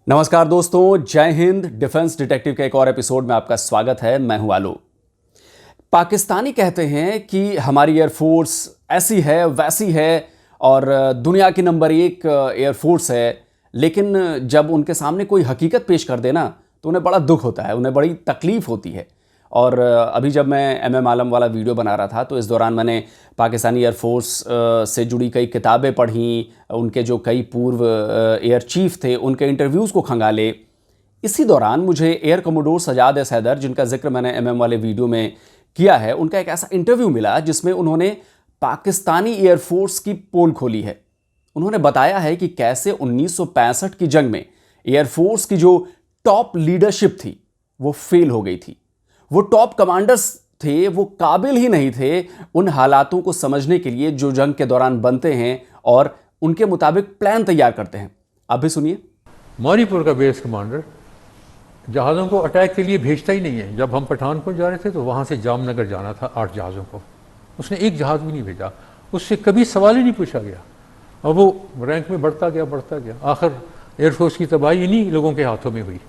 नमस्कार दोस्तों, जय हिंद। डिफेंस डिटेक्टिव के एक और एपिसोड में आपका स्वागत है। मैं हूं आलू। पाकिस्तानी कहते हैं कि हमारी एयरफोर्स ऐसी है वैसी है और दुनिया की नंबर 1 एयरफोर्स है, लेकिन जब उनके सामने कोई हकीकत पेश कर देना तो उन्हें बड़ा दुख होता है, उन्हें बड़ी तकलीफ होती है। और अभी जब मैं एमएम आलम वाला वीडियो बना रहा था तो इस दौरान मैंने पाकिस्तानी एयरफोर्स से जुड़ी कई किताबें पढ़ी, उनके जो कई पूर्व एयर चीफ थे उनके इंटरव्यूज़ को खंगाले। इसी दौरान मुझे air commodore Sajjad S Haider, जिनका जिक्र मैंने एमएम वाले वीडियो में किया है, उनका एक ऐसा इंटरव्यू मिला जिसमें उन्होंने पाकिस्तानी एयरफोर्स की पोल खोली है। उन्होंने बताया है कि कैसे 1965 की जंग में एयरफोर्स की जो टॉप लीडरशिप थी वो फेल हो गई थी। वो टॉप कमांडर्स थे, वो काबिल ही नहीं थे उन हालातों को समझने के लिए जो जंग के दौरान बनते हैं और उनके मुताबिक प्लान तैयार करते हैं। आप भी सुनिए। मौरीपुर का बेस कमांडर जहाज़ों को अटैक के लिए भेजता ही नहीं है। जब हम पठानकोट जा रहे थे तो वहाँ से जामनगर जाना था 8 जहाज़ों को, उसने एक जहाज़ भी नहीं भेजा, उससे कभी सवाल ही नहीं पूछा गया। और वो रैंक में बढ़ता गया। आखिर एयरफोर्स की तबाही इन्हीं लोगों के हाथों में हुई।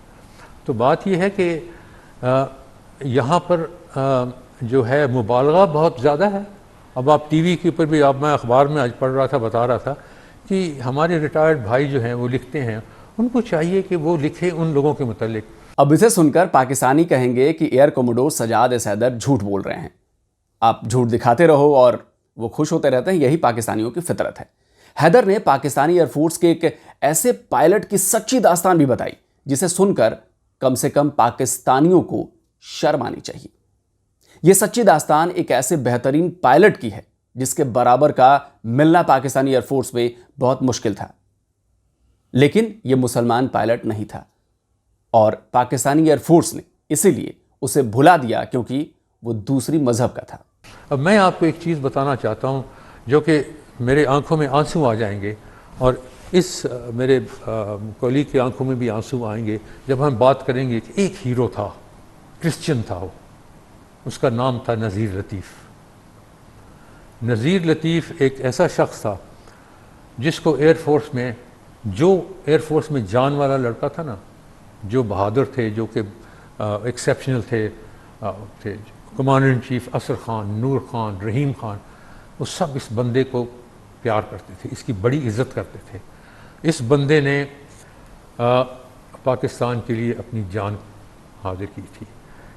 तो बात यह है कि यहाँ पर जो है मुबालगा बहुत ज़्यादा है। अब आप टीवी के ऊपर भी, मैं अखबार में आज पढ़ रहा था, बता रहा था कि हमारे रिटायर्ड भाई जो हैं वो लिखते हैं, उनको चाहिए कि वो लिखें उन लोगों के मुतालिक। अब इसे सुनकर पाकिस्तानी कहेंगे कि air commodore Sajjad S Haider झूठ बोल रहे हैं। आप झूठ दिखाते रहो और वो खुश होते रहते हैं, यही पाकिस्तानियों की फितरत है। हैदर ने पाकिस्तानी एयरफोर्स के एक ऐसे पायलट की सच्ची दास्तान भी बताई जिसे सुनकर कम से कम पाकिस्तानियों को शर्म आनी चाहिए। यह सच्ची दास्तान एक ऐसे बेहतरीन पायलट की है जिसके बराबर का मिलना पाकिस्तानी एयरफोर्स में बहुत मुश्किल था। लेकिन यह मुसलमान पायलट नहीं था और पाकिस्तानी एयरफोर्स ने इसीलिए उसे भुला दिया क्योंकि वो दूसरी मजहब का था। अब मैं आपको एक चीज़ बताना चाहता हूँ जो कि मेरे आंखों में आंसू आ जाएंगे और इस मेरे कॉलीग की आंखों में भी आंसू आएंगे जब हम बात करेंगे कि एक हीरो था, क्रिश्चियन था वो, उसका नाम था नज़ीर लतीफ़। नज़ीर लतीफ़ एक ऐसा शख्स था जिसको एयरफोर्स में, जो एयरफोर्स में जान वाला लड़का था ना, जो बहादुर थे, जो कि एक्सेप्शनल थे कमांडर इन चीफ असर खान, नूर खान, रहीम खान, वो सब इस बंदे को प्यार करते थे, इसकी बड़ी इज़्ज़त करते थे। इस बंदे ने पाकिस्तान के लिए अपनी जान हाजिर की थी।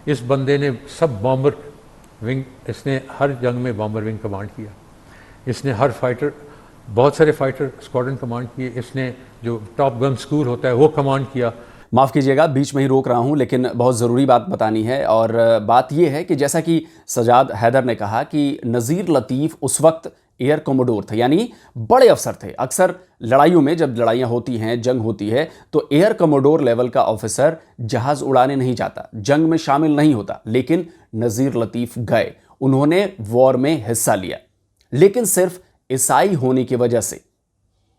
इस बंदे ने सब बॉम्बर विंग, इसने हर जंग में बॉम्बर विंग कमांड किया, इसने हर फाइटर, बहुत सारे फाइटर स्क्वाड्रन कमांड किए, इसने जो टॉप गन स्कूल होता है वो कमांड किया। माफ़ कीजिएगा, बीच में ही रोक रहा हूं, लेकिन बहुत ज़रूरी बात बतानी है। और बात यह है कि जैसा कि सजाद हैदर ने कहा कि नज़ीर लतीफ़ उस वक्त एयर कमोडोर थे, यानी बड़े अफसर थे। अक्सर लड़ाइयों में, जब लड़ाइयाँ होती हैं, जंग होती है, तो एयर कमोडोर लेवल का ऑफिसर जहाज़ उड़ाने नहीं जाता, जंग में शामिल नहीं होता। लेकिन नज़ीर लतीफ़ गए, उन्होंने वॉर में हिस्सा लिया, लेकिन सिर्फ ईसाई होने की वजह से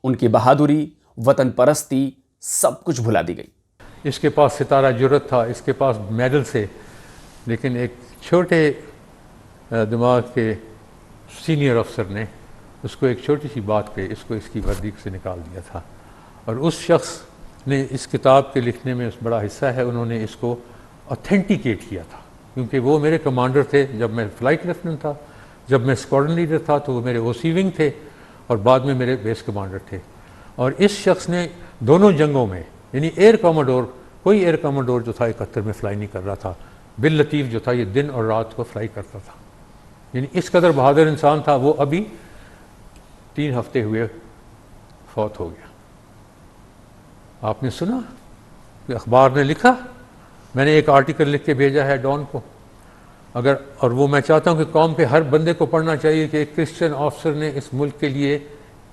उनकी बहादुरी, वतन परस्ती सब कुछ भुला दी गई। इसके पास सितारा जुर्रत था, इसके पास मेडल से, लेकिन एक छोटे दिमाग के सीनियर अफसर ने उसको एक छोटी सी बात पे इसको इसकी वर्दी से निकाल दिया था। और उस शख्स ने इस किताब के लिखने में उस बड़ा हिस्सा है, उन्होंने इसको ऑथेंटिकेट किया था, क्योंकि वो मेरे कमांडर थे जब मैं फ्लाइट लेफ्टिनेंट था, जब मैं स्क्वाड्रन लीडर था तो वो मेरे ओसी विंग थे और बाद में मेरे बेस कमांडर थे। और इस शख्स ने दोनों जंगों में, यानी एयर कमोडोर, कोई एयर कमोडोर जो था 71 में फ्लाई नहीं कर रहा था, बिल लतीफ़ जो था ये दिन और रात को फ्लाई करता था, यानी इस कदर बहादुर इंसान था। वो अभी 3 हफ्ते हुए फौत हो गया। आपने सुना कि अखबार ने लिखा, मैंने एक आर्टिकल लिख के भेजा है डॉन को, अगर, और वो मैं चाहता हूँ कि कौम के हर बंदे को पढ़ना चाहिए कि एक क्रिश्चियन ऑफिसर ने इस मुल्क के लिए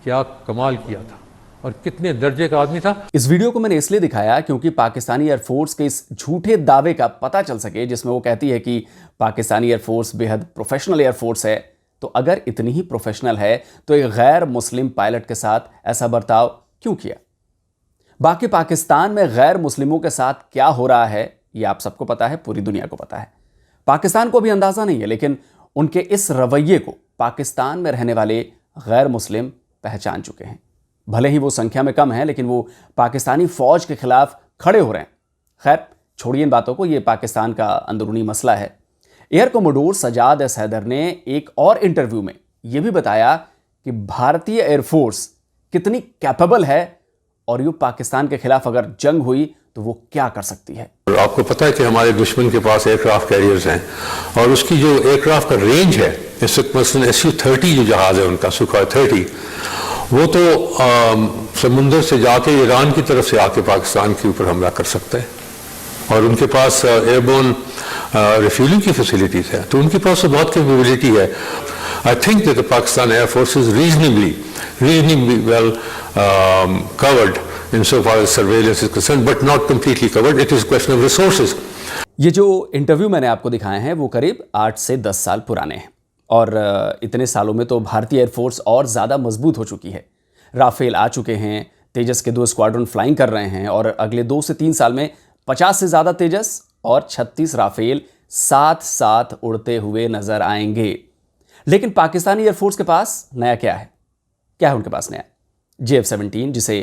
क्या कमाल किया था और कितने दर्जे का आदमी था। इस वीडियो को मैंने इसलिए दिखाया क्योंकि पाकिस्तानी एयरफोर्स के इस झूठे दावे का पता चल सके जिसमें वो कहती है कि पाकिस्तानी एयरफोर्स बेहद प्रोफेशनल एयरफोर्स है। तो अगर इतनी ही प्रोफेशनल है तो एक गैर मुस्लिम पायलट के साथ ऐसा बर्ताव क्यों किया? बाकी पाकिस्तान में गैर मुस्लिमों के साथ क्या हो रहा है ये आप सबको पता है, पूरी दुनिया को पता है। पाकिस्तान को भी अंदाजा नहीं है, लेकिन उनके इस रवैये को पाकिस्तान में रहने वाले गैर मुस्लिम पहचान चुके हैं। भले ही वो संख्या में कम है, लेकिन वो पाकिस्तानी फौज के खिलाफ खड़े हो रहे हैं। खैर छोड़िए इन बातों को, ये पाकिस्तान का अंदरूनी मसला है। Air commodore Sajjad S Haider ने एक और इंटरव्यू में यह भी बताया कि भारतीय एयरफोर्स कितनी कैपेबल है और यूं पाकिस्तान के खिलाफ अगर जंग हुई तो वो क्या कर सकती है। आपको पता है कि हमारे दुश्मन के पास एयरक्राफ्ट कैरियर्स हैं और उसकी जो एयरक्राफ्ट का रेंज है, इस वक्त मसलन SU-30 जो जहाज है उनका, सुखोई 30, वो तो समुंदर से जाके ईरान की तरफ से आके पाकिस्तान के ऊपर हमला कर सकते हैं और उनके पास एयरबोर्न रिफ्यूलिंग की फैसिलिटीज है, तो उनके पास तो बहुत कैपेबिलिटी है। I think that the Pakistan air force is reasonably well covered insofar as surveillance is concerned, but not completely covered. It is a question of resources. ये जो इंटरव्यू मैंने आपको दिखाए हैं वो करीब 8 से 10 साल पुराने हैं और इतने सालों में तो भारतीय एयरफोर्स और ज़्यादा मजबूत हो चुकी है। राफेल आ चुके हैं, तेजस के 2 स्क्वाड्रन फ्लाइंग कर रहे हैं और अगले 2 से 3 साल में 50 से ज़्यादा तेजस और 36 राफेल साथ साथ उड़ते हुए नजर आएंगे। लेकिन पाकिस्तानी एयरफोर्स के पास नया क्या है? क्या है उनके पास नया? JF-17, जिसे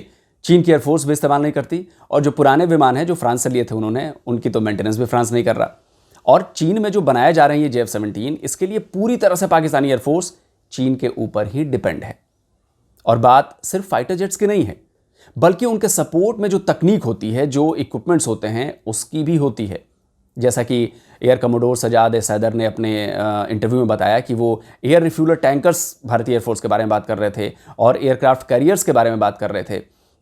चीन की एयरफोर्स भी इस्तेमाल नहीं करती, और जो पुराने विमान हैं जो फ्रांस से लिए थे उन्होंने, उनकी तो मेंटेनेंस भी फ्रांस नहीं कर रहा। और चीन में जो बनाए जा रहे हैं ये JF-17, इसके लिए पूरी तरह से पाकिस्तानी एयरफोर्स चीन के ऊपर ही डिपेंड है। और बात सिर्फ फाइटर जेट्स की नहीं है, बल्कि उनके सपोर्ट में जो तकनीक होती है, जो इक्विपमेंट्स होते हैं, उसकी भी होती है। जैसा कि air commodore Sajjad S Haider ने अपने इंटरव्यू में बताया कि वो एयर रिफ्यूलर टैंकर्स भारतीय एयरफोर्स के बारे में बात कर रहे थे और एयरक्राफ्ट कैरियर्स के बारे में बात कर रहे थे।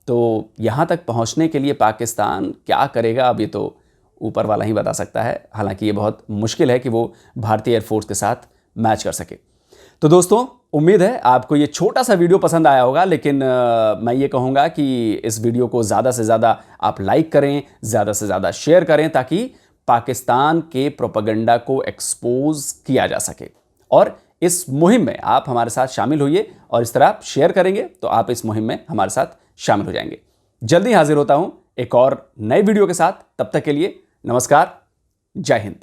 तो यहाँ तक पहुँचने के लिए पाकिस्तान क्या करेगा, अब ये तो ऊपर वाला ही बता सकता है। हालांकि ये बहुत मुश्किल है कि वो भारतीय एयरफोर्स के साथ मैच कर सके। तो दोस्तों, उम्मीद है आपको ये छोटा सा वीडियो पसंद आया होगा, लेकिन मैं ये कहूँगा कि इस वीडियो को ज़्यादा से ज़्यादा आप लाइक करें, ज़्यादा से ज़्यादा शेयर करें, ताकि पाकिस्तान के प्रोपेगेंडा को एक्सपोज किया जा सके। और इस मुहिम में आप हमारे साथ शामिल होइए, और इस तरह आप शेयर करेंगे तो आप इस मुहिम में हमारे साथ शामिल हो जाएंगे। जल्दी हाजिर होता हूं एक और नए वीडियो के साथ। तब तक के लिए नमस्कार, जय हिंद।